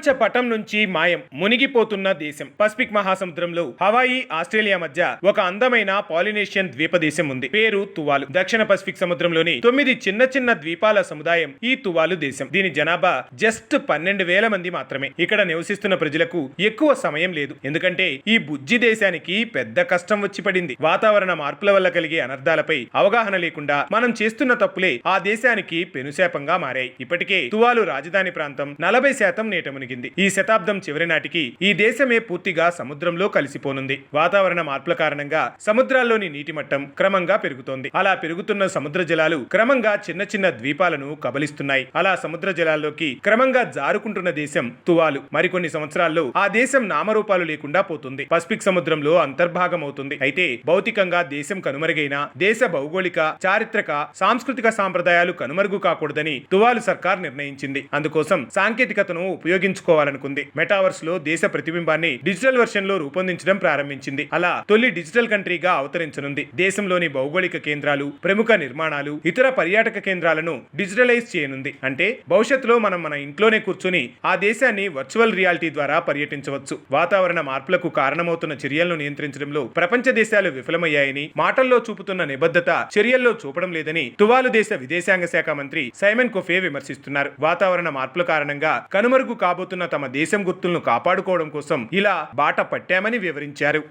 ప్రపంచ పటం నుంచి మాయం, మునిగిపోతున్న దేశం. పసిఫిక్ మహాసముద్రంలో హవాయి, ఆస్ట్రేలియా మధ్య ఒక అందమైన పాలినేషియన్ ద్వీప దేశం ఉంది. పేరు తువాలు. దక్షిణ పసిఫిక్ సముద్రంలోని 9 చిన్న చిన్న ద్వీపాల సముదాయం ఈ తువాలు దేశం. దీని జనాభా జస్ట్ 12,000 మంది మాత్రమే. ఇక్కడ నివసిస్తున్న ప్రజలకు ఎక్కువ సమయం లేదు, ఎందుకంటే ఈ బుజ్జి దేశానికి పెద్ద కష్టం వచ్చి పడింది. వాతావరణ మార్పుల వల్ల కలిగే అనర్థాలపై అవగాహన లేకుండా మనం చేస్తున్న తప్పులే ఆ దేశానికి పెనుశాపంగా మారాయి. ఇప్పటికే తువాలు రాజధాని ప్రాంతం 40% నీట మునిగింది. ఈ శతాబ్దం చివరి నాటికి ఈ దేశమే పూర్తిగా సముద్రంలో కలిసిపోనుంది. వాతావరణ మార్పుల కారణంగా సముద్రాల్లోని నీటి మట్టం క్రమంగా పెరుగుతోంది. అలా పెరుగుతున్న సముద్ర జలాలు క్రమంగా చిన్న చిన్న ద్వీపాలను కబలిస్తున్నాయి. అలా సముద్ర జలాల్లోకి క్రమంగా జారుకుంటున్న దేశం తువాలు. మరికొన్ని సంవత్సరాల్లో ఆ దేశం నామరూపాలు లేకుండా పోతుంది. పసిఫిక్ సముద్రంలో అంతర్భాగం అవుతుంది. అయితే భౌతికంగా దేశం కనుమరుగైన దేశ భౌగోళిక, చారిత్రక, సాంస్కృతిక సాంప్రదాయాలు కనుమరుగు కాకూడదని తువాలు సర్కార్ నిర్ణయించింది. అందుకోసం సాంకేతికతను ఉపయోగించుకోవాలనుకుంది. మెటావర్స్ లో దేశ ప్రతిబింబాన్ని డిజిటల్ వెర్షన్ లో రూపొందించడం ప్రారంభించింది. అలా తొలి డిజిటల్ కంట్రీగా అవతరించనుంది. దేశంలోని భౌగోళిక కేంద్రాలు, ప్రముఖ నిర్మాణాలు, ఇతర పర్యాటక కేంద్రాలను డిజిటలైజ్ చేయనుంది. అంటే భవిష్యత్తులో మనం మన ఇంట్లోనే కూర్చుని ఆ దేశాన్ని వర్చువల్ రియాలిటీ ద్వారా పర్యటించవచ్చు. వాతావరణ మార్పులకు కారణమవుతున్న చర్యలను నియంత్రించడంలో ప్రపంచ దేశాలు విఫలమయ్యాయని, మాటల్లో చూపుతున్న నిబద్ధత చర్యల్లో చూపడం లేదని తువాలు దేశ విదేశాంగ శాఖ మంత్రి సైమన్ కొఫే విమర్శిస్తున్నారు. వాతావరణ మార్పుల కారణంగా కనుమరుగు కాబోతున్న తమ దేశం గుర్తులను కాపాడుకోవడం కోసం ఇలా బాట పట్టామని వివరించారు.